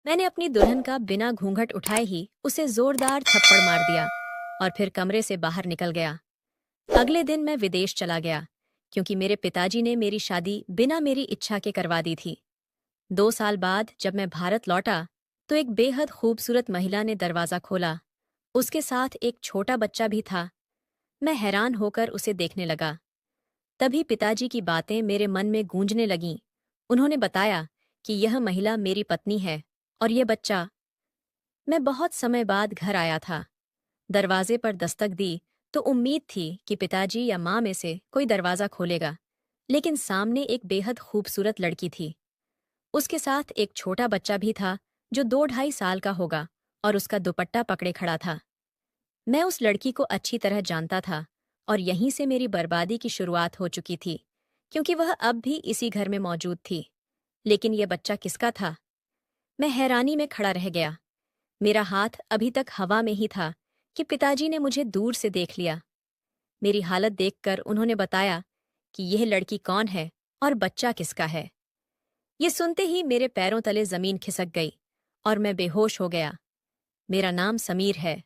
मैंने अपनी दुल्हन का बिना घूंघट उठाए ही उसे जोरदार थप्पड़ मार दिया और फिर कमरे से बाहर निकल गया। अगले दिन मैं विदेश चला गया क्योंकि मेरे पिताजी ने मेरी शादी बिना मेरी इच्छा के करवा दी थी। 2 साल बाद जब मैं भारत लौटा तो एक बेहद खूबसूरत महिला ने दरवाजा खोला। उसके साथ एक छोटा बच्चा भी था। मैं हैरान होकर उसे देखने लगा। तभी पिताजी की बातें मेरे मन में गूंजने लगीं। उन्होंने बताया कि यह महिला मेरी पत्नी है और ये बच्चा। मैं बहुत समय बाद घर आया था। दरवाजे पर दस्तक दी तो उम्मीद थी कि पिताजी या माँ में से कोई दरवाजा खोलेगा, लेकिन सामने एक बेहद खूबसूरत लड़की थी। उसके साथ एक छोटा बच्चा भी था जो 2-2.5 साल का होगा और उसका दुपट्टा पकड़े खड़ा था। मैं उस लड़की को अच्छी तरह जानता था और यहीं से मेरी बर्बादी की शुरुआत हो चुकी थी, क्योंकि वह अब भी इसी घर में मौजूद थी। लेकिन यह बच्चा किसका था? मैं हैरानी में खड़ा रह गया। मेरा हाथ अभी तक हवा में ही था कि पिताजी ने मुझे दूर से देख लिया। मेरी हालत देखकर उन्होंने बताया कि यह लड़की कौन है और बच्चा किसका है। ये सुनते ही मेरे पैरों तले जमीन खिसक गई और मैं बेहोश हो गया। मेरा नाम समीर है।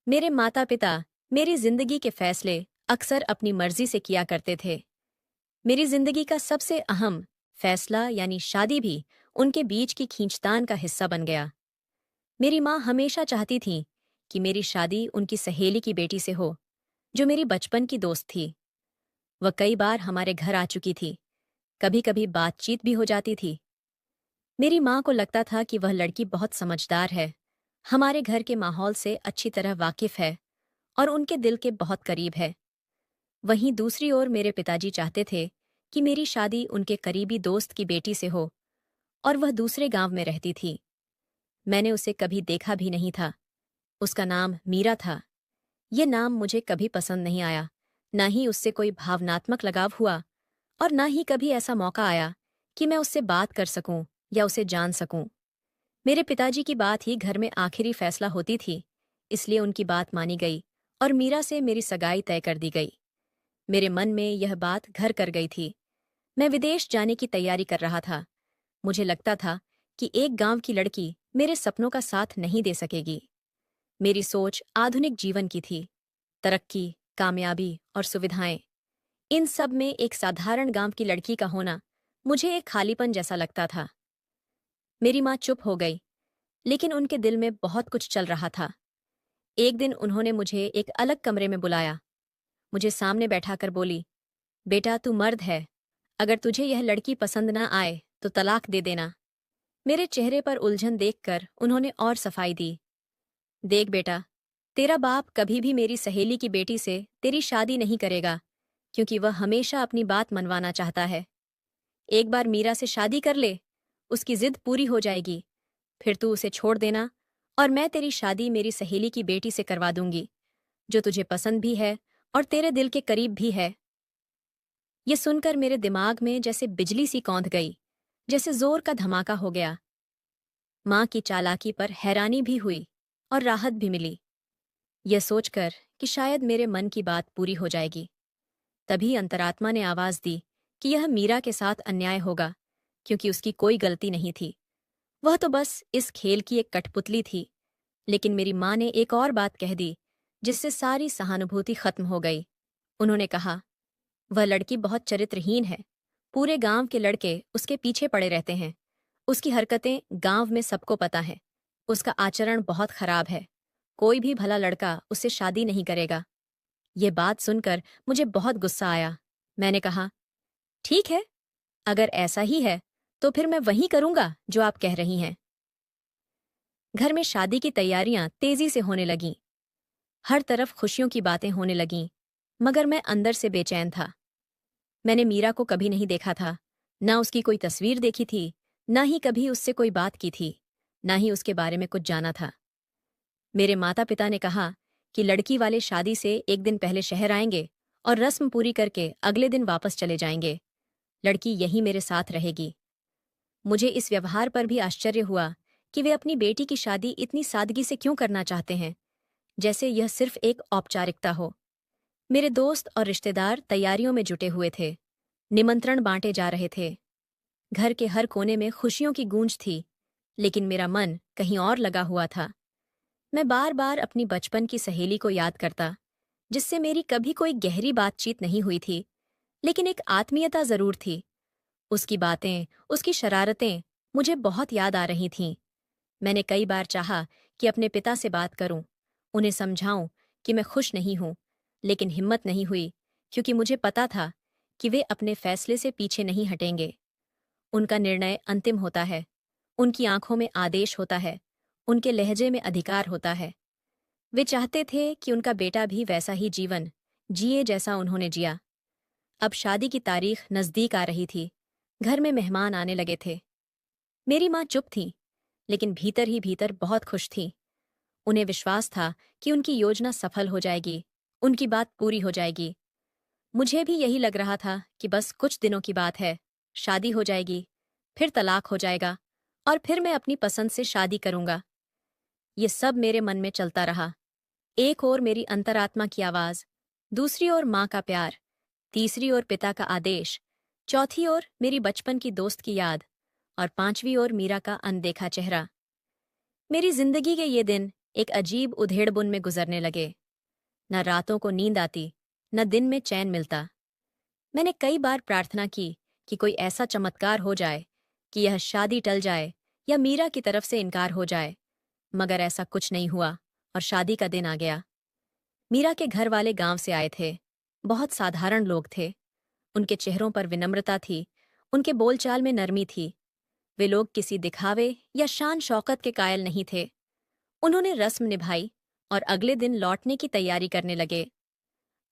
मेरे माता पिता मेरी जिंदगी के फैसले अक्सर अपनी मर्जी से किया करते थे। मेरी जिंदगी का सबसे अहम फैसला यानी शादी भी उनके बीच की खींचतान का हिस्सा बन गया। मेरी माँ हमेशा चाहती थी कि मेरी शादी उनकी सहेली की बेटी से हो, जो मेरी बचपन की दोस्त थी। वह कई बार हमारे घर आ चुकी थी। कभी कभी बातचीत भी हो जाती थी। मेरी माँ को लगता था कि वह लड़की बहुत समझदार है, हमारे घर के माहौल से अच्छी तरह वाकिफ है और उनके दिल के बहुत करीब है। वहीं दूसरी ओर मेरे पिताजी चाहते थे कि मेरी शादी उनके करीबी दोस्त की बेटी से हो और वह दूसरे गांव में रहती थी। मैंने उसे कभी देखा भी नहीं था। उसका नाम मीरा था। यह नाम मुझे कभी पसंद नहीं आया। ना ही उससे कोई भावनात्मक लगाव हुआ और ना ही कभी ऐसा मौका आया कि मैं उससे बात कर सकूं या उसे जान सकूं। मेरे पिताजी की बात ही घर में आखिरी फैसला होती थी, इसलिए उनकी बात मानी गई और मीरा से मेरी सगाई तय कर दी गई। मेरे मन में यह बात घर कर गई थी। मैं विदेश जाने की तैयारी कर रहा था। मुझे लगता था कि एक गांव की लड़की मेरे सपनों का साथ नहीं दे सकेगी। मेरी सोच आधुनिक जीवन की थी। तरक्की, कामयाबी और सुविधाएं। इन सब में एक साधारण गांव की लड़की का होना मुझे एक खालीपन जैसा लगता था। मेरी माँ चुप हो गई, लेकिन उनके दिल में बहुत कुछ चल रहा था। एक दिन उन्होंने मुझे एक अलग कमरे में बुलाया। मुझे सामने बैठाकर बोली, बेटा तू मर्द है। अगर तुझे यह लड़की पसंद ना आए तो तलाक दे देना। मेरे चेहरे पर उलझन देखकर उन्होंने और सफाई दी। देख बेटा, तेरा बाप कभी भी मेरी सहेली की बेटी से तेरी शादी नहीं करेगा, क्योंकि वह हमेशा अपनी बात मनवाना चाहता है। एक बार मीरा से शादी कर ले, उसकी जिद पूरी हो जाएगी। फिर तू उसे छोड़ देना और मैं तेरी शादी मेरी सहेली की बेटी से करवा दूंगी, जो तुझे पसंद भी है और तेरे दिल के करीब भी है। ये सुनकर मेरे दिमाग में जैसे बिजली सी कौंध गई, जैसे जोर का धमाका हो गया। माँ की चालाकी पर हैरानी भी हुई और राहत भी मिली, यह सोचकर कि शायद मेरे मन की बात पूरी हो जाएगी। तभी अंतरात्मा ने आवाज दी कि यह मीरा के साथ अन्याय होगा, क्योंकि उसकी कोई गलती नहीं थी। वह तो बस इस खेल की एक कठपुतली थी। लेकिन मेरी माँ ने एक और बात कह दी, जिससे सारी सहानुभूति खत्म हो गई। उन्होंने कहा, वह लड़की बहुत चरित्रहीन है। पूरे गांव के लड़के उसके पीछे पड़े रहते हैं। उसकी हरकतें गांव में सबको पता है। उसका आचरण बहुत खराब है। कोई भी भला लड़का उससे शादी नहीं करेगा। ये बात सुनकर मुझे बहुत गुस्सा आया। मैंने कहा, ठीक है, अगर ऐसा ही है तो फिर मैं वही करूंगा जो आप कह रही हैं। घर में शादी की तैयारियां तेजी से होने लगीं। हर तरफ खुशियों की बातें होने लगीं, मगर मैं अंदर से बेचैन था। मैंने मीरा को कभी नहीं देखा था, ना उसकी कोई तस्वीर देखी थी, ना ही कभी उससे कोई बात की थी, ना ही उसके बारे में कुछ जाना था। मेरे माता पिता ने कहा कि लड़की वाले शादी से एक दिन पहले शहर आएंगे और रस्म पूरी करके अगले दिन वापस चले जाएंगे। लड़की यहीं मेरे साथ रहेगी। मुझे इस व्यवहार पर भी आश्चर्य हुआ कि वे अपनी बेटी की शादी इतनी सादगी से क्यों करना चाहते हैं, जैसे यह सिर्फ एक औपचारिकता हो। मेरे दोस्त और रिश्तेदार तैयारियों में जुटे हुए थे। निमंत्रण बांटे जा रहे थे। घर के हर कोने में खुशियों की गूंज थी। लेकिन मेरा मन कहीं और लगा हुआ था। मैं बार बार अपनी बचपन की सहेली को याद करता, जिससे मेरी कभी कोई गहरी बातचीत नहीं हुई थी, लेकिन एक आत्मीयता जरूर थी। उसकी बातें, उसकी शरारतें मुझे बहुत याद आ रही थीं। मैंने कई बार चाहा कि अपने पिता से बात करूं, उन्हें समझाऊं कि मैं खुश नहीं हूं, लेकिन हिम्मत नहीं हुई, क्योंकि मुझे पता था कि वे अपने फैसले से पीछे नहीं हटेंगे। उनका निर्णय अंतिम होता है, उनकी आंखों में आदेश होता है, उनके लहजे में अधिकार होता है। वे चाहते थे कि उनका बेटा भी वैसा ही जीवन जिए जैसा उन्होंने जिया। अब शादी की तारीख नजदीक आ रही थी। घर में मेहमान आने लगे थे। मेरी माँ चुप थी, लेकिन भीतर ही भीतर बहुत खुश थी। उन्हें विश्वास था कि उनकी योजना सफल हो जाएगी, उनकी बात पूरी हो जाएगी। मुझे भी यही लग रहा था कि बस कुछ दिनों की बात है, शादी हो जाएगी, फिर तलाक हो जाएगा, और फिर मैं अपनी पसंद से शादी करूंगा। ये सब मेरे मन में चलता रहा। एक ओर मेरी अंतरात्मा की आवाज, दूसरी ओर माँ का प्यार, तीसरी ओर पिता का आदेश, चौथी ओर मेरी बचपन की दोस्त की याद, और पांचवी ओर मीरा का अनदेखा चेहरा। मेरी जिंदगी के ये दिन एक अजीब उधेड़बुन में गुजरने लगे। न रातों को नींद आती, न दिन में चैन मिलता। मैंने कई बार प्रार्थना की कि कोई ऐसा चमत्कार हो जाए कि यह शादी टल जाए या मीरा की तरफ से इनकार हो जाए, मगर ऐसा कुछ नहीं हुआ और शादी का दिन आ गया। मीरा के घर वाले गांव से आए थे। बहुत साधारण लोग थे। उनके चेहरों पर विनम्रता थी, उनके बोलचाल में नरमी थी। वे लोग किसी दिखावे या शान शौकत के कायल नहीं थे। उन्होंने रस्म निभाई और अगले दिन लौटने की तैयारी करने लगे।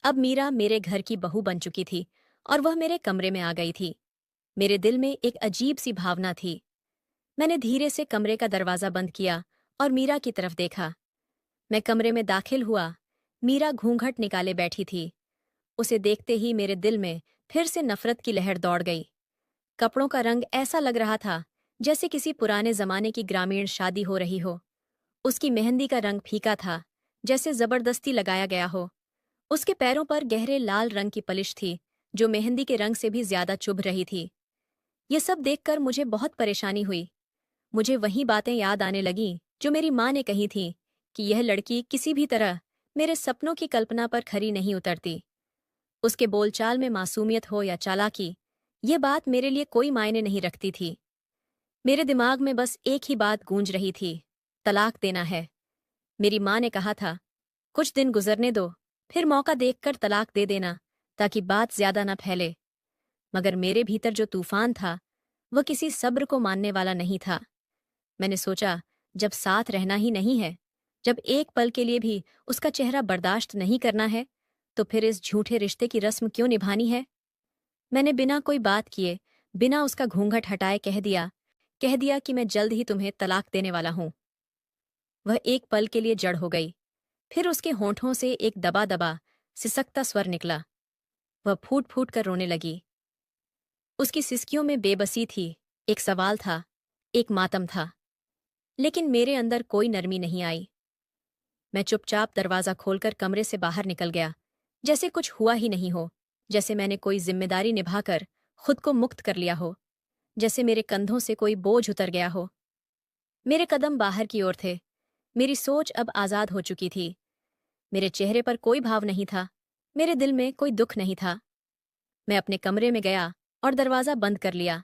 अब मीरा मेरे घर की बहू बन चुकी थी और वह मेरे कमरे में आ गई थी। मेरे दिल में एक अजीब सी भावना थी। मैंने धीरे से कमरे का दरवाजा बंद किया और मीरा की तरफ देखा। मैं कमरे में दाखिल हुआ। मीरा घूंघट निकाले बैठी थी। उसे देखते ही मेरे दिल में फिर से नफरत की लहर दौड़ गई। कपड़ों का रंग ऐसा लग रहा था जैसे किसी पुराने जमाने की ग्रामीण शादी हो रही हो। उसकी मेहंदी का रंग फीका था, जैसे जबरदस्ती लगाया गया हो। उसके पैरों पर गहरे लाल रंग की पलिश थी, जो मेहंदी के रंग से भी ज्यादा चुभ रही थी। ये सब देखकर मुझे बहुत परेशानी हुई। मुझे वही बातें याद आने लगीं जो मेरी माँ ने कही थी कि यह लड़की किसी भी तरह मेरे सपनों की कल्पना पर खरी नहीं उतरती। उसके बोलचाल में मासूमियत हो या चालाकी, ये बात मेरे लिए कोई मायने नहीं रखती थी। मेरे दिमाग में बस एक ही बात गूंज रही थी, तलाक देना है। मेरी माँ ने कहा था, कुछ दिन गुजरने दो, फिर मौका देखकर तलाक दे देना, ताकि बात ज्यादा न फैले। मगर मेरे भीतर जो तूफान था, वह किसी सब्र को मानने वाला नहीं था। मैंने सोचा, जब साथ रहना ही नहीं है, जब एक पल के लिए भी उसका चेहरा बर्दाश्त नहीं करना है, तो फिर इस झूठे रिश्ते की रस्म क्यों निभानी है। मैंने बिना कोई बात किए, बिना उसका घूंघट हटाए कह दिया कि मैं जल्द ही तुम्हें तलाक देने वाला हूं। वह एक पल के लिए जड़ हो गई। फिर उसके होंठों से एक दबा दबा सिसकता स्वर निकला। वह फूट फूट कर रोने लगी। उसकी सिसकियों में बेबसी थी, एक सवाल था, एक मातम था। लेकिन मेरे अंदर कोई नरमी नहीं आई। मैं चुपचाप दरवाजा खोलकर कमरे से बाहर निकल गया, जैसे कुछ हुआ ही नहीं हो, जैसे मैंने कोई जिम्मेदारी निभाकर खुद को मुक्त कर लिया हो, जैसे मेरे कंधों से कोई बोझ उतर गया हो। मेरे कदम बाहर की ओर थे। मेरी सोच अब आजाद हो चुकी थी। मेरे चेहरे पर कोई भाव नहीं था, मेरे दिल में कोई दुख नहीं था। मैं अपने कमरे में गया और दरवाजा बंद कर लिया।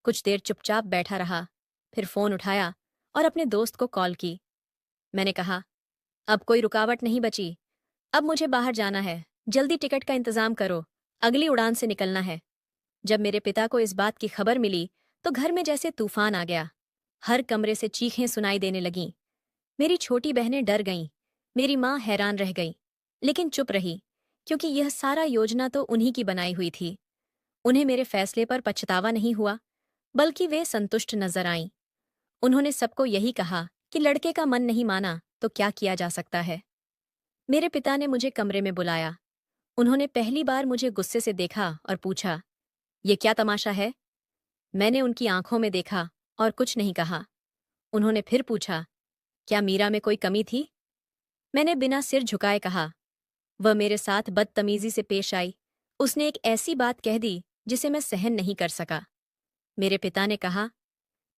कुछ देर चुपचाप बैठा रहा, फिर फोन उठाया और अपने दोस्त को कॉल की। मैंने कहा, अब कोई रुकावट नहीं बची। अब मुझे बाहर जाना है, जल्दी टिकट का इंतजाम करो, अगली उड़ान से निकलना है। जब मेरे पिता को इस बात की खबर मिली, तो घर में जैसे तूफान आ गया। हर कमरे से चीखें सुनाई देने लगीं। मेरी छोटी बहनें डर गईं, मेरी माँ हैरान रह गई, लेकिन चुप रही, क्योंकि यह सारा योजना तो उन्हीं की बनाई हुई थी। उन्हें मेरे फैसले पर पछतावा नहीं हुआ, बल्कि वे संतुष्ट नजर आईं। उन्होंने सबको यही कहा कि लड़के का मन नहीं माना तो क्या किया जा सकता है। मेरे पिता ने मुझे कमरे में बुलाया। उन्होंने पहली बार मुझे गुस्से से देखा और पूछा, ये क्या तमाशा है। मैंने उनकी आंखों में देखा और कुछ नहीं कहा। उन्होंने फिर पूछा, क्या मीरा में कोई कमी थी। मैंने बिना सिर झुकाए कहा, वह मेरे साथ बदतमीजी से पेश आई। उसने एक ऐसी बात कह दी जिसे मैं सहन नहीं कर सका। मेरे पिता ने कहा,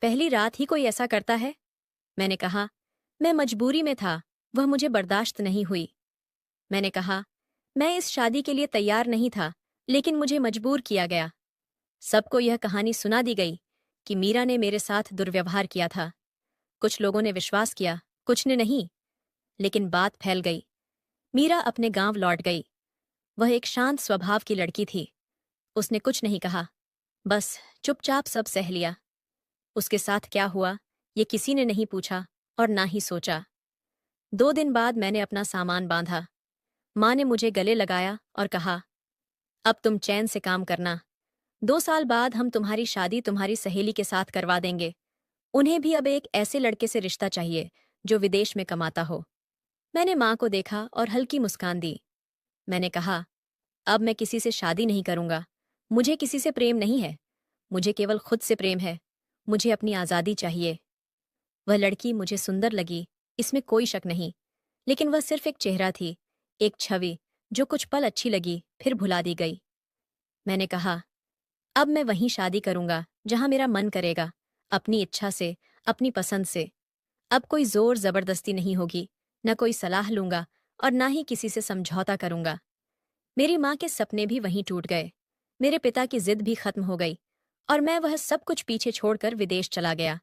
पहली रात ही कोई ऐसा करता है? मैंने कहा, मैं मजबूरी में था, वह मुझे बर्दाश्त नहीं हुई। मैंने कहा, मैं इस शादी के लिए तैयार नहीं था, लेकिन मुझे मजबूर किया गया। सबको यह कहानी सुना दी गई कि मीरा ने मेरे साथ दुर्व्यवहार किया था। कुछ लोगों ने विश्वास किया, कुछ ने नहीं, लेकिन बात फैल गई। मीरा अपने गांव लौट गई। वह एक शांत स्वभाव की लड़की थी। उसने कुछ नहीं कहा, बस चुपचाप सब सह लिया। उसके साथ क्या हुआ, ये किसी ने नहीं पूछा और ना ही सोचा। 2 दिन बाद मैंने अपना सामान बांधा। माँ ने मुझे गले लगाया और कहा, अब तुम चैन से काम करना। 2 साल बाद हम तुम्हारी शादी तुम्हारी सहेली के साथ करवा देंगे। उन्हें भी अब एक ऐसे लड़के से रिश्ता चाहिए जो विदेश में कमाता हो। मैंने माँ को देखा और हल्की मुस्कान दी। मैंने कहा, अब मैं किसी से शादी नहीं करूंगा। मुझे किसी से प्रेम नहीं है। मुझे केवल खुद से प्रेम है। मुझे अपनी आज़ादी चाहिए। वह लड़की मुझे सुंदर लगी, इसमें कोई शक नहीं, लेकिन वह सिर्फ एक चेहरा थी, एक छवि जो कुछ पल अच्छी लगी फिर भुला दी गई। मैंने कहा, अब मैं वहीं शादी करूंगा जहां मेरा मन करेगा, अपनी इच्छा से, अपनी पसंद से। अब कोई जोर जबरदस्ती नहीं होगी, न कोई सलाह लूंगा और न ही किसी से समझौता करूंगा। मेरी माँ के सपने भी वहीं टूट गए। मेरे पिता की जिद भी खत्म हो गई और मैं वह सब कुछ पीछे छोड़कर विदेश चला गया।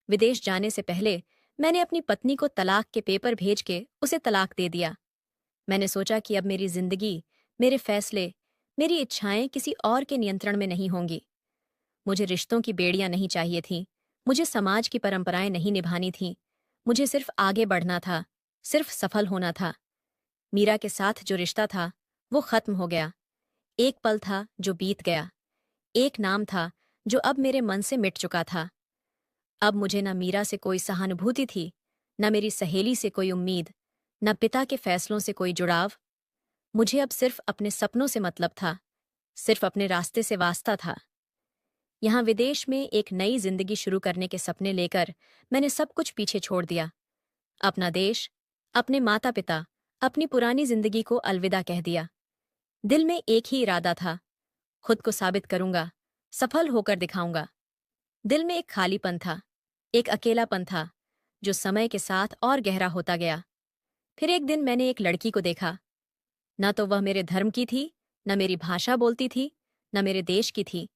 विदेश जाने से पहले मैंने अपनी पत्नी को तलाक के पेपर भेज के उसे तलाक दे दिया। मैंने सोचा कि अब मेरी जिंदगी, मेरे फैसले, मेरी इच्छाएं किसी और के नियंत्रण में नहीं होंगी। मुझे रिश्तों की बेड़ियां नहीं चाहिए थीं। मुझे समाज की परंपराएं नहीं निभानी थीं। मुझे सिर्फ आगे बढ़ना था, सिर्फ सफल होना था। मीरा के साथ जो रिश्ता था, वो खत्म हो गया। एक पल था जो बीत गया। एक नाम था जो अब मेरे मन से मिट चुका था। अब मुझे न मीरा से कोई सहानुभूति थी, न मेरी सहेली से कोई उम्मीद, न पिता के फैसलों से कोई जुड़ाव। मुझे अब सिर्फ अपने सपनों से मतलब था, सिर्फ अपने रास्ते से वास्ता था। यहाँ विदेश में एक नई जिंदगी शुरू करने के सपने लेकर मैंने सब कुछ पीछे छोड़ दिया। अपना देश, अपने माता पिता, अपनी पुरानी जिंदगी को अलविदा कह दिया। दिल में एक ही इरादा था, खुद को साबित करूंगा, सफल होकर दिखाऊंगा। दिल में एक खालीपन था, एक अकेलापन था, जो समय के साथ और गहरा होता गया। फिर एक दिन मैंने एक लड़की को देखा। न तो वह मेरे धर्म की थी, न मेरी भाषा बोलती थी, न मेरे देश की थी,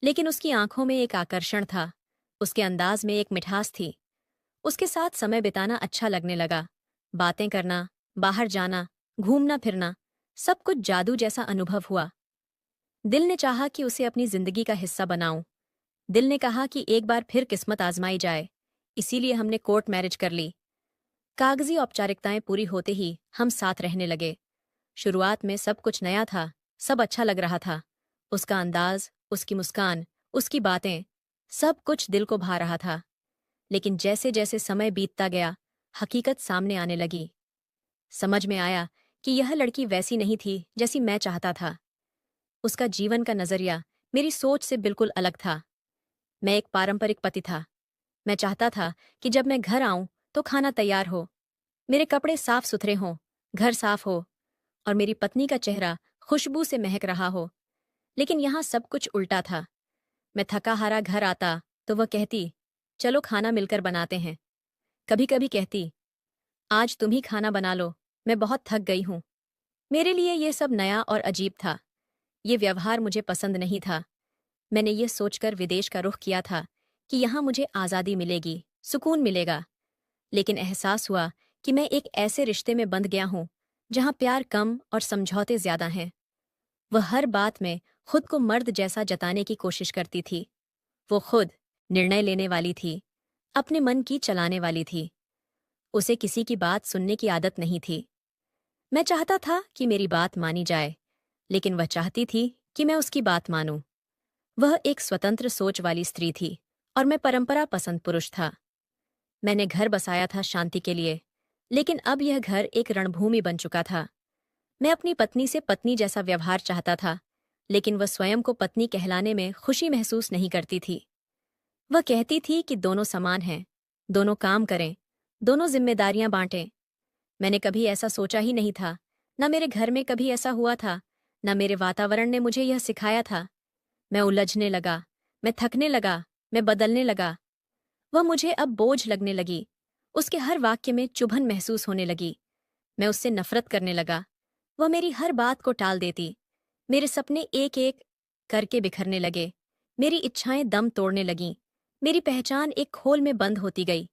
लेकिन उसकी आंखों में एक आकर्षण था, उसके अंदाज में एक मिठास थी। उसके साथ समय बिताना अच्छा लगने लगा। बातें करना, बाहर जाना, घूमना फिरना, सब कुछ जादू जैसा अनुभव हुआ। दिल ने चाहा कि उसे अपनी जिंदगी का हिस्सा बनाऊं। दिल ने कहा कि एक बार फिर किस्मत आजमाई जाए, इसीलिए हमने कोर्ट मैरिज कर ली। कागजी औपचारिकताएं पूरी होते ही हम साथ रहने लगे। शुरुआत में सब कुछ नया था, सब अच्छा लग रहा था। उसका अंदाज, उसकी मुस्कान, उसकी बातें, सब कुछ दिल को भा रहा था। लेकिन जैसे जैसे समय बीतता गया, हकीकत सामने आने लगी। समझ में आया कि यह लड़की वैसी नहीं थी जैसी मैं चाहता था। उसका जीवन का नजरिया मेरी सोच से बिल्कुल अलग था। मैं एक पारंपरिक पति था। मैं चाहता था कि जब मैं घर आऊं तो खाना तैयार हो, मेरे कपड़े साफ सुथरे हों, घर साफ हो और मेरी पत्नी का चेहरा खुशबू से महक रहा हो। लेकिन यहाँ सब कुछ उल्टा था। मैं थका हारा घर आता तो वह कहती, चलो खाना मिलकर बनाते हैं। कभी कभी कहती, आज तुम ही खाना बना लो, मैं बहुत थक गई हूं। मेरे लिए ये सब नया और अजीब था। ये व्यवहार मुझे पसंद नहीं था। मैंने ये सोचकर विदेश का रुख किया था कि यहाँ मुझे आज़ादी मिलेगी, सुकून मिलेगा। लेकिन एहसास हुआ कि मैं एक ऐसे रिश्ते में बंध गया हूं जहां प्यार कम और समझौते ज्यादा हैं। वह हर बात में खुद को मर्द जैसा जताने की कोशिश करती थी। वो खुद निर्णय लेने वाली थी, अपने मन की चलाने वाली थी। उसे किसी की बात सुनने की आदत नहीं थी। मैं चाहता था कि मेरी बात मानी जाए, लेकिन वह चाहती थी कि मैं उसकी बात मानूं। वह एक स्वतंत्र सोच वाली स्त्री थी और मैं परंपरा पसंद पुरुष था। मैंने घर बसाया था शांति के लिए, लेकिन अब यह घर एक रणभूमि बन चुका था। मैं अपनी पत्नी से पत्नी जैसा व्यवहार चाहता था, लेकिन वह स्वयं को पत्नी कहलाने में खुशी महसूस नहीं करती थी। वह कहती थी कि दोनों समान हैं, दोनों काम करें, दोनों जिम्मेदारियां बांटें। मैंने कभी ऐसा सोचा ही नहीं था, न मेरे घर में कभी ऐसा हुआ था, न मेरे वातावरण ने मुझे यह सिखाया था। मैं उलझने लगा, मैं थकने लगा, मैं बदलने लगा, वह मुझे अब बोझ लगने लगी। उसके हर वाक्य में चुभन महसूस होने लगी। मैं उससे नफरत करने लगा। वह मेरी हर बात को टाल देती। मेरे सपने एक एक करके बिखरने लगे। मेरी इच्छाएं दम तोड़ने लगीं। मेरी पहचान एक खोल में बंद होती गई।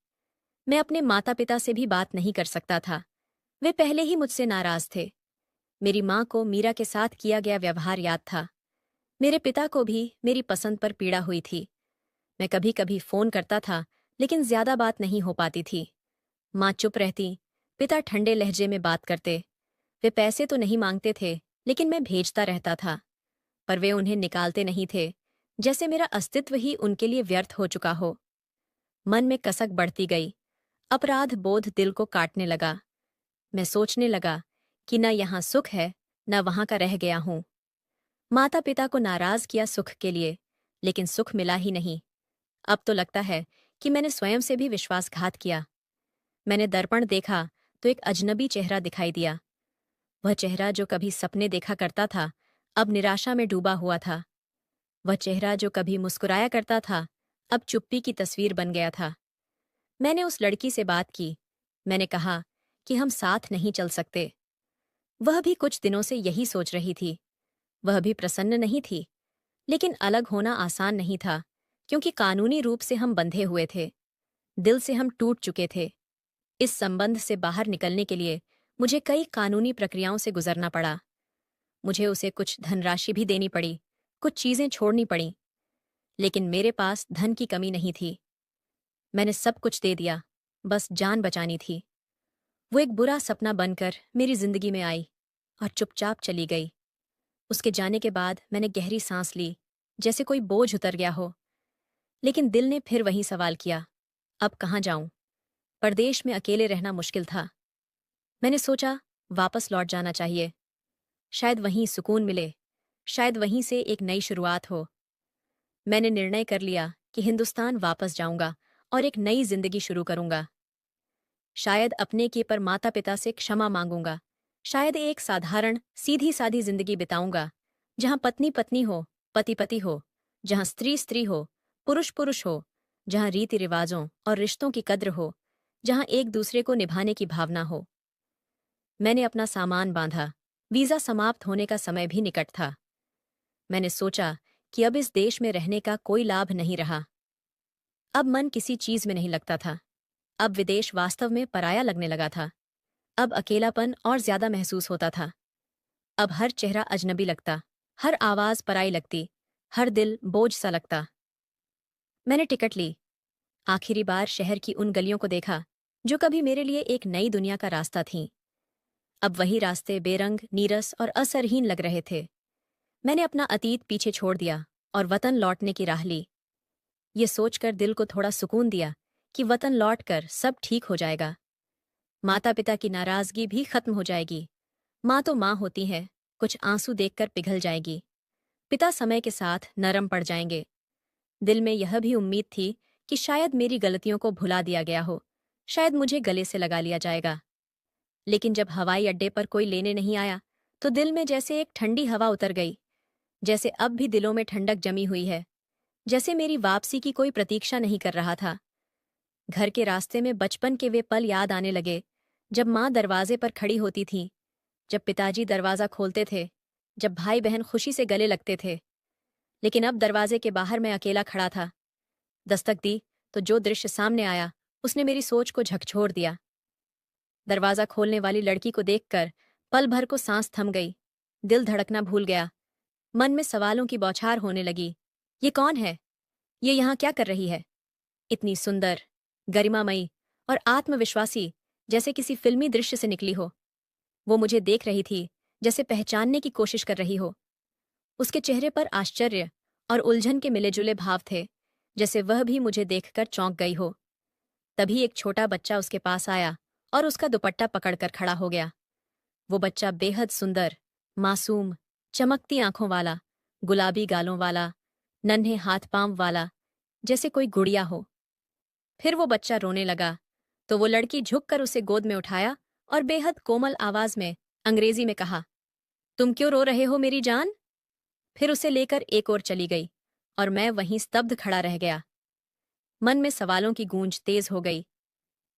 मैं अपने माता पिता से भी बात नहीं कर सकता था। वे पहले ही मुझसे नाराज थे। मेरी माँ को मीरा के साथ किया गया व्यवहार याद था। मेरे पिता को भी मेरी पसंद पर पीड़ा हुई थी। मैं कभी कभी फोन करता था, लेकिन ज्यादा बात नहीं हो पाती थी। माँ चुप रहती, पिता ठंडे लहजे में बात करते। वे पैसे तो नहीं मांगते थे, लेकिन मैं भेजता रहता था। पर वे उन्हें निकालते नहीं थे, जैसे मेरा अस्तित्व ही उनके लिए व्यर्थ हो चुका हो। मन में कसक बढ़ती गई। अपराध बोध दिल को काटने लगा। मैं सोचने लगा कि न यहाँ सुख है, न वहां का रह गया हूं। माता पिता को नाराज किया सुख के लिए, लेकिन सुख मिला ही नहीं। अब तो लगता है कि मैंने स्वयं से भी विश्वासघात किया। मैंने दर्पण देखा तो एक अजनबी चेहरा दिखाई दिया। वह चेहरा जो कभी सपने देखा करता था, अब निराशा में डूबा हुआ था। वह चेहरा जो कभी मुस्कुराया करता था, अब चुप्पी की तस्वीर बन गया था। मैंने उस लड़की से बात की। मैंने कहा कि हम साथ नहीं चल सकते। वह भी कुछ दिनों से यही सोच रही थी। वह भी प्रसन्न नहीं थी, लेकिन अलग होना आसान नहीं था, क्योंकि कानूनी रूप से हम बंधे हुए थे। दिल से हम टूट चुके थे। इस संबंध से बाहर निकलने के लिए मुझे कई कानूनी प्रक्रियाओं से गुजरना पड़ा। मुझे उसे कुछ धनराशि भी देनी पड़ी, कुछ चीजें छोड़नी पड़ी। लेकिन मेरे पास धन की कमी नहीं थी। मैंने सब कुछ दे दिया, बस जान बचानी थी। वो एक बुरा सपना बनकर मेरी जिंदगी में आई और चुपचाप चली गई। उसके जाने के बाद मैंने गहरी सांस ली, जैसे कोई बोझ उतर गया हो। लेकिन दिल ने फिर वही सवाल किया, अब कहाँ जाऊं? परदेश में अकेले रहना मुश्किल था। मैंने सोचा, वापस लौट जाना चाहिए। शायद वहीं सुकून मिले, शायद वहीं से एक नई शुरुआत हो। मैंने निर्णय कर लिया कि हिंदुस्तान वापस जाऊंगा और एक नई जिंदगी शुरू करूंगा। शायद अपने के पर माता पिता से क्षमा मांगूंगा। शायद एक साधारण सीधी सादी जिंदगी बिताऊंगा, जहां पत्नी पत्नी हो, पति पति हो, जहां स्त्री स्त्री हो, पुरुष पुरुष हो, जहां रीति रिवाजों और रिश्तों की कद्र हो, जहां एक दूसरे को निभाने की भावना हो। मैंने अपना सामान बांधा। वीजा समाप्त होने का समय भी निकट था। मैंने सोचा कि अब इस देश में रहने का कोई लाभ नहीं रहा। अब मन किसी चीज में नहीं लगता था। अब विदेश वास्तव में पराया लगने लगा था। अब अकेलापन और ज्यादा महसूस होता था। अब हर चेहरा अजनबी लगता, हर आवाज पराई लगती, हर दिल बोझ सा लगता। मैंने टिकट ली। आखिरी बार शहर की उन गलियों को देखा जो कभी मेरे लिए एक नई दुनिया का रास्ता थीं। अब वही रास्ते बेरंग, नीरस और असरहीन लग रहे थे। मैंने अपना अतीत पीछे छोड़ दिया और वतन लौटने की राह ली। ये सोचकर दिल को थोड़ा सुकून दिया कि वतन लौटकर सब ठीक हो जाएगा। माता पिता की नाराजगी भी खत्म हो जाएगी। माँ तो माँ होती है, कुछ आंसू देखकर पिघल जाएगी। पिता समय के साथ नरम पड़ जाएंगे। दिल में यह भी उम्मीद थी कि शायद मेरी गलतियों को भुला दिया गया हो, शायद मुझे गले से लगा लिया जाएगा। लेकिन जब हवाई अड्डे पर कोई लेने नहीं आया, तो दिल में जैसे एक ठंडी हवा उतर गई। जैसे अब भी दिलों में ठंडक जमी हुई है, जैसे मेरी वापसी की कोई प्रतीक्षा नहीं कर रहा था। घर के रास्ते में बचपन के वे पल याद आने लगे, जब माँ दरवाजे पर खड़ी होती थी, जब पिताजी दरवाजा खोलते थे, जब भाई बहन खुशी से गले लगते थे। लेकिन अब दरवाजे के बाहर मैं अकेला खड़ा था। दस्तक दी तो जो दृश्य सामने आया, उसने मेरी सोच को झकझोर दिया। दरवाजा खोलने वाली लड़की को देखकर पल भर को सांस थम गई। दिल धड़कना भूल गया। मन में सवालों की बौछार होने लगी। ये कौन है? ये यहाँ क्या कर रही है? इतनी सुंदर, गरिमामयी और आत्मविश्वासी, जैसे किसी फिल्मी दृश्य से निकली हो। वो मुझे देख रही थी, जैसे पहचानने की कोशिश कर रही हो। उसके चेहरे पर आश्चर्य और उलझन के मिले-जुले भाव थे, जैसे वह भी मुझे देखकर चौंक गई हो। तभी एक छोटा बच्चा उसके पास आया और उसका दुपट्टा पकड़कर खड़ा हो गया। वो बच्चा बेहद सुंदर, मासूम, चमकती आंखों वाला, गुलाबी गालों वाला, नन्हे हाथ पांव वाला, जैसे कोई गुड़िया हो। फिर वो बच्चा रोने लगा, तो वो लड़की झुककर उसे गोद में उठाया और बेहद कोमल आवाज में अंग्रेजी में कहा, तुम क्यों रो रहे हो मेरी जान? फिर उसे लेकर एक ओर चली गई और मैं वहीं स्तब्ध खड़ा रह गया। मन में सवालों की गूंज तेज हो गई।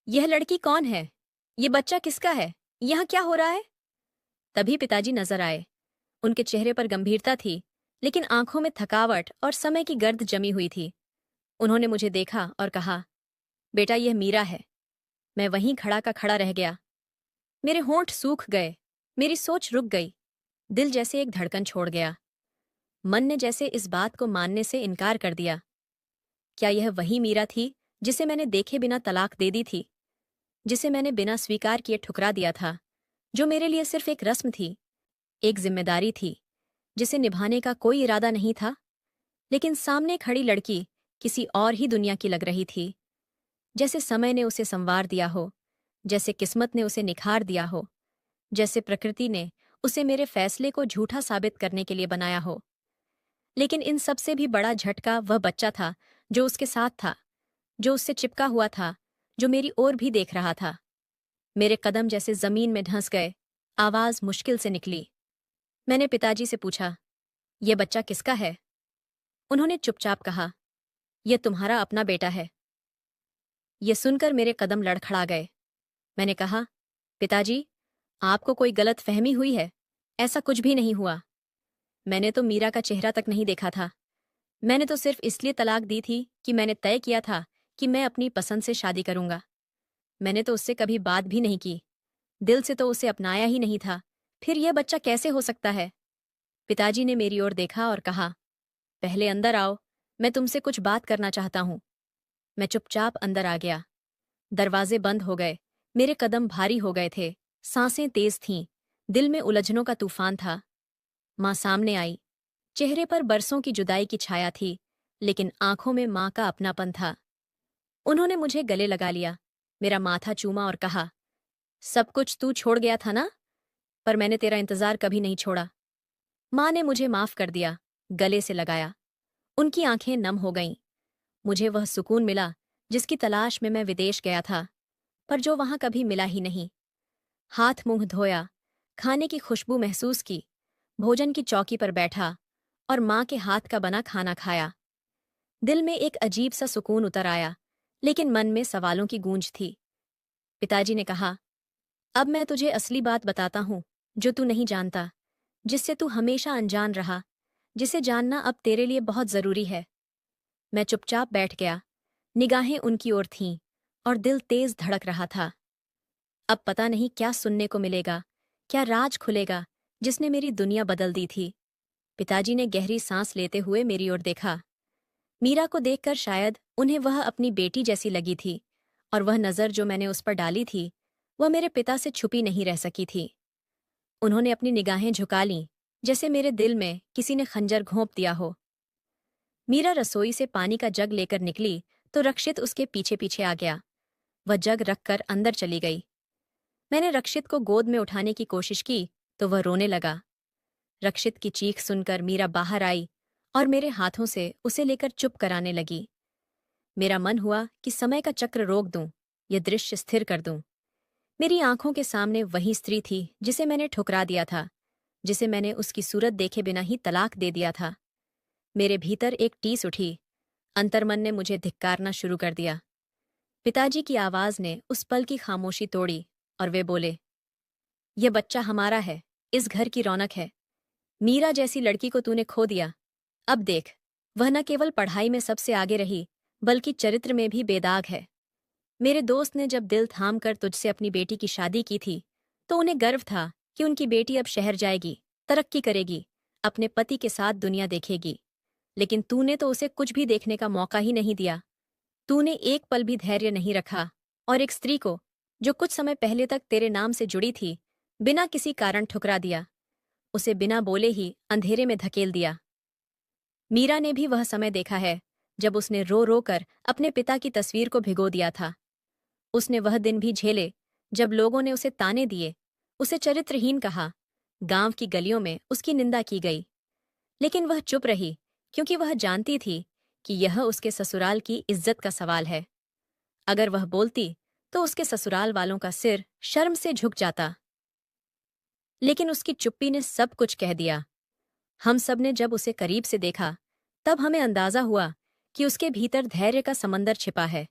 यह लड़की कौन है? ये बच्चा किसका है? यहाँ क्या हो रहा है? तभी पिताजी नजर आए। उनके चेहरे पर गंभीरता थी, लेकिन आंखों में थकावट और समय की गर्द जमी हुई थी। उन्होंने मुझे देखा और कहा, बेटा यह मीरा है। मैं वहीं खड़ा का खड़ा रह गया। मेरे होंठ सूख गए, मेरी सोच रुक गई, दिल जैसे एक धड़कन छोड़ गया। मन ने जैसे इस बात को मानने से इनकार कर दिया। क्या यह वही मीरा थी जिसे मैंने देखे बिना तलाक दे दी थी, जिसे मैंने बिना स्वीकार किए ठुकरा दिया था, जो मेरे लिए सिर्फ एक रस्म थी, एक जिम्मेदारी थी जिसे निभाने का कोई इरादा नहीं था? लेकिन सामने खड़ी लड़की किसी और ही दुनिया की लग रही थी। जैसे समय ने उसे संवार दिया हो, जैसे किस्मत ने उसे निखार दिया हो, जैसे प्रकृति ने उसे मेरे फैसले को झूठा साबित करने के लिए बनाया हो। लेकिन इन सबसे भी बड़ा झटका वह बच्चा था जो उसके साथ था, जो उससे चिपका हुआ था, जो मेरी ओर भी देख रहा था। मेरे कदम जैसे जमीन में धंस गए, आवाज मुश्किल से निकली। मैंने पिताजी से पूछा, यह बच्चा किसका है? उन्होंने चुपचाप कहा, यह तुम्हारा अपना बेटा है। यह सुनकर मेरे कदम लड़खड़ा गए। मैंने कहा, पिताजी, आपको कोई गलत फहमी हुई है। ऐसा कुछ भी नहीं हुआ। मैंने तो मीरा का चेहरा तक नहीं देखा था। मैंने तो सिर्फ इसलिए तलाक दी थी कि मैंने तय किया था कि मैं अपनी पसंद से शादी करूंगा। मैंने तो उससे कभी बात भी नहीं की, दिल से तो उसे अपनाया ही नहीं था। फिर यह बच्चा कैसे हो सकता है? पिताजी ने मेरी ओर देखा और कहा, पहले अंदर आओ, मैं तुमसे कुछ बात करना चाहता हूं। मैं चुपचाप अंदर आ गया। दरवाजे बंद हो गए, मेरे कदम भारी हो गए थे, सांसें तेज थीं, दिल में उलझनों का तूफान था। माँ सामने आई। चेहरे पर बरसों की जुदाई की छाया थी, लेकिन आंखों में माँ का अपनापन था। उन्होंने मुझे गले लगा लिया, मेरा माथा चूमा और कहा, सब कुछ तू छोड़ गया था ना, पर मैंने तेरा इंतजार कभी नहीं छोड़ा। माँ ने मुझे माफ कर दिया, गले से लगाया। उनकी आंखें नम हो गईं। मुझे वह सुकून मिला जिसकी तलाश में मैं विदेश गया था, पर जो वहां कभी मिला ही नहीं। हाथ मुंह धोया, खाने की खुशबू महसूस की, भोजन की चौकी पर बैठा और माँ के हाथ का बना खाना खाया। दिल में एक अजीब सा सुकून उतर आया, लेकिन मन में सवालों की गूंज थी। पिताजी ने कहा, अब मैं तुझे असली बात बताता हूं, जो तू नहीं जानता, जिससे तू हमेशा अनजान रहा, जिसे जानना अब तेरे लिए बहुत जरूरी है। मैं चुपचाप बैठ गया, निगाहें उनकी ओर थीं और दिल तेज धड़क रहा था। अब पता नहीं क्या सुनने को मिलेगा, क्या राज खुलेगा जिसने मेरी दुनिया बदल दी थी। पिताजी ने गहरी सांस लेते हुए मेरी ओर देखा। मीरा को देखकर शायद उन्हें वह अपनी बेटी जैसी लगी थी, और वह नज़र जो मैंने उस पर डाली थी, वह मेरे पिता से छुपी नहीं रह सकी थी। उन्होंने अपनी निगाहें झुका लीं, जैसे मेरे दिल में किसी ने खंजर घोंप दिया हो। मीरा रसोई से पानी का जग लेकर निकली तो रक्षित उसके पीछे पीछे आ गया। वह जग रखकर अंदर चली गई। मैंने रक्षित को गोद में उठाने की कोशिश की तो वह रोने लगा। रक्षित की चीख सुनकर मीरा बाहर आई और मेरे हाथों से उसे लेकर चुप कराने लगी। मेरा मन हुआ कि समय का चक्र रोक दूं, यह दृश्य स्थिर कर दूं। मेरी आंखों के सामने वही स्त्री थी जिसे मैंने ठुकरा दिया था, जिसे मैंने उसकी सूरत देखे बिना ही तलाक दे दिया था। मेरे भीतर एक टीस उठी, अंतर्मन ने मुझे धिक्कारना शुरू कर दिया। पिताजी की आवाज ने उस पल की खामोशी तोड़ी और वे बोले, यह बच्चा हमारा है, इस घर की रौनक है। मीरा जैसी लड़की को तूने खो दिया। अब देख, वह न केवल पढ़ाई में सबसे आगे रही, बल्कि चरित्र में भी बेदाग है। मेरे दोस्त ने जब दिल थाम कर तुझसे अपनी बेटी की शादी की थी, तो उन्हें गर्व था कि उनकी बेटी अब शहर जाएगी, तरक्की करेगी, अपने पति के साथ दुनिया देखेगी। लेकिन तूने तो उसे कुछ भी देखने का मौका ही नहीं दिया। तूने एक पल भी धैर्य नहीं रखा और एक स्त्री को, जो कुछ समय पहले तक तेरे नाम से जुड़ी थी, बिना किसी कारण ठुकरा दिया। उसे बिना बोले ही अंधेरे में धकेल दिया। मीरा ने भी वह समय देखा है जब उसने रो रो कर अपने पिता की तस्वीर को भिगो दिया था। उसने वह दिन भी झेले जब लोगों ने उसे ताने दिए, उसे चरित्रहीन कहा, गांव की गलियों में उसकी निंदा की गई। लेकिन वह चुप रही, क्योंकि वह जानती थी कि यह उसके ससुराल की इज्जत का सवाल है। अगर वह बोलती तो उसके ससुराल वालों का सिर शर्म से झुक जाता। लेकिन उसकी चुप्पी ने सब कुछ कह दिया। हम सब ने जब उसे करीब से देखा, तब हमें अंदाजा हुआ कि उसके भीतर धैर्य का समंदर छिपा है।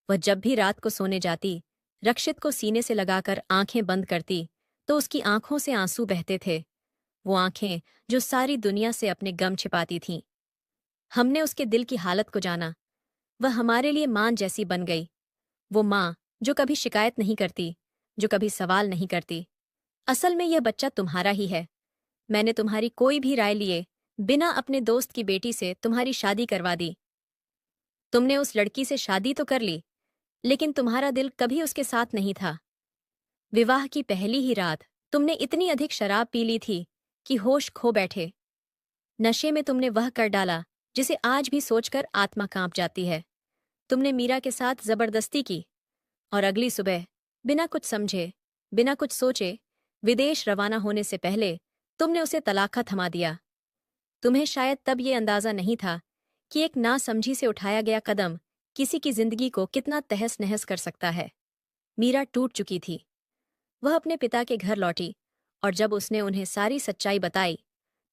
वह जब भी रात को सोने जाती, रक्षित को सीने से लगाकर आंखें बंद करती, तो उसकी आंखों से आंसू बहते थे। वो आंखें जो सारी दुनिया से अपने गम छिपाती थीं। हमने उसके दिल की हालत को जाना। वह हमारे लिए मां जैसी बन गई। वो मां जो कभी शिकायत नहीं करती, जो कभी सवाल नहीं करती। असल में यह बच्चा तुम्हारा ही है। मैंने तुम्हारी कोई भी राय लिए बिना अपने दोस्त की बेटी से तुम्हारी शादी करवा दी। तुमने उस लड़की से शादी तो कर ली, लेकिन तुम्हारा दिल कभी उसके साथ नहीं था। विवाह की पहली ही रात तुमने इतनी अधिक शराब पी ली थी कि होश खो बैठे। नशे में तुमने वह कर डाला जिसे आज भी सोचकर आत्मा कांप जाती है। तुमने मीरा के साथ जबरदस्ती की और अगली सुबह बिना कुछ समझे, बिना कुछ सोचे, विदेश रवाना होने से पहले तुमने उसे तलाक थमा दिया। तुम्हें शायद तब ये अंदाजा नहीं था कि एक नासमझी से उठाया गया कदम किसी की जिंदगी को कितना तहस नहस कर सकता है। मीरा टूट चुकी थी। वह अपने पिता के घर लौटी और जब उसने उन्हें सारी सच्चाई बताई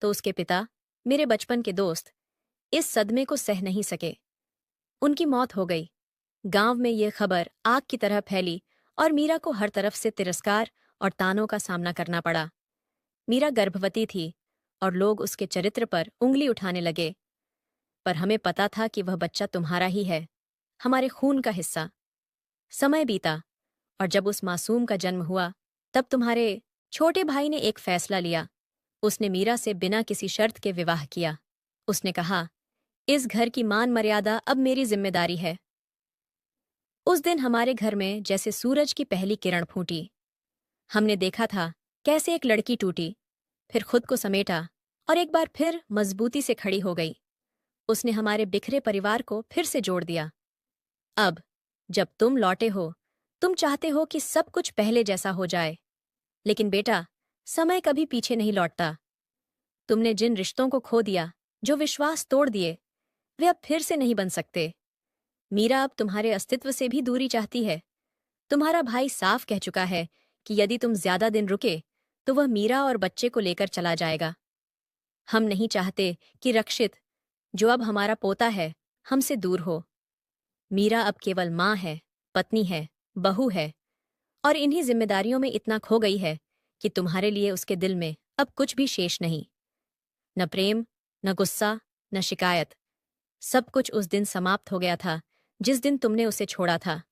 तो उसके पिता, मेरे बचपन के दोस्त, इस सदमे को सह नहीं सके। उनकी मौत हो गई। गांव में यह खबर आग की तरह फैली और मीरा को हर तरफ से तिरस्कार और तानों का सामना करना पड़ा। मीरा गर्भवती थी और लोग उसके चरित्र पर उंगली उठाने लगे। पर हमें पता था कि वह बच्चा तुम्हारा ही है, हमारे खून का हिस्सा। समय बीता और जब उस मासूम का जन्म हुआ, तब तुम्हारे छोटे भाई ने एक फैसला लिया। उसने मीरा से बिना किसी शर्त के विवाह किया। उसने कहा, इस घर की मान मर्यादा अब मेरी जिम्मेदारी है। उस दिन हमारे घर में जैसे सूरज की पहली किरण फूटी। हमने देखा था कैसे एक लड़की टूटी, फिर खुद को समेटा और एक बार फिर मजबूती से खड़ी हो गई। उसने हमारे बिखरे परिवार को फिर से जोड़ दिया। अब जब तुम लौटे हो, तुम चाहते हो कि सब कुछ पहले जैसा हो जाए। लेकिन बेटा, समय कभी पीछे नहीं लौटता। तुमने जिन रिश्तों को खो दिया, जो विश्वास तोड़ दिए, वे अब फिर से नहीं बन सकते। मीरा अब तुम्हारे अस्तित्व से भी दूरी चाहती है। तुम्हारा भाई साफ कह चुका है कि यदि तुम ज्यादा दिन रुके तो वह मीरा और बच्चे को लेकर चला जाएगा। हम नहीं चाहते कि रक्षित, जो अब हमारा पोता है, हमसे दूर हो। मीरा अब केवल माँ है, पत्नी है, बहू है और इन्हीं जिम्मेदारियों में इतना खो गई है कि तुम्हारे लिए उसके दिल में अब कुछ भी शेष नहीं। न प्रेम, न गुस्सा, न शिकायत। सब कुछ उस दिन समाप्त हो गया था जिस दिन तुमने उसे छोड़ा था।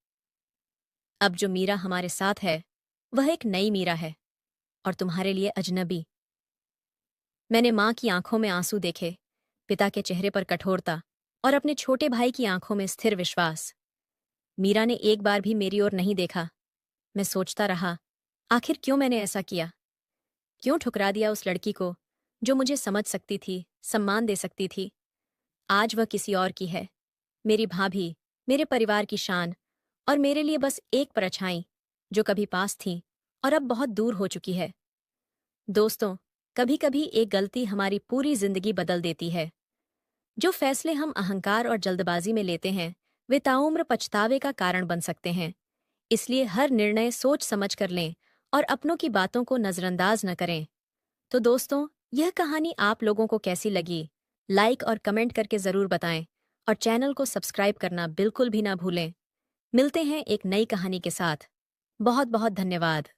अब जो मीरा हमारे साथ है, वह एक नई मीरा है और तुम्हारे लिए अजनबी। मैंने माँ की आंखों में आंसू देखे, पिता के चेहरे पर कठोरता और अपने छोटे भाई की आंखों में स्थिर विश्वास। मीरा ने एक बार भी मेरी ओर नहीं देखा। मैं सोचता रहा, आखिर क्यों मैंने ऐसा किया? क्यों ठुकरा दिया उस लड़की को जो मुझे समझ सकती थी, सम्मान दे सकती थी? आज वह किसी और की है, मेरी भाभी, मेरे परिवार की शान और मेरे लिए बस एक परछाई जो कभी पास थी और अब बहुत दूर हो चुकी है। दोस्तों, कभी कभी एक गलती हमारी पूरी जिंदगी बदल देती है। जो फैसले हम अहंकार और जल्दबाजी में लेते हैं, वे ताउम्र पछतावे का कारण बन सकते हैं। इसलिए हर निर्णय सोच समझ कर लें और अपनों की बातों को नजरअंदाज न करें। तो दोस्तों, यह कहानी आप लोगों को कैसी लगी? लाइक और कमेंट करके जरूर बताएं और चैनल को सब्सक्राइब करना बिल्कुल भी ना भूलें। मिलते हैं एक नई कहानी के साथ। बहुत बहुत धन्यवाद।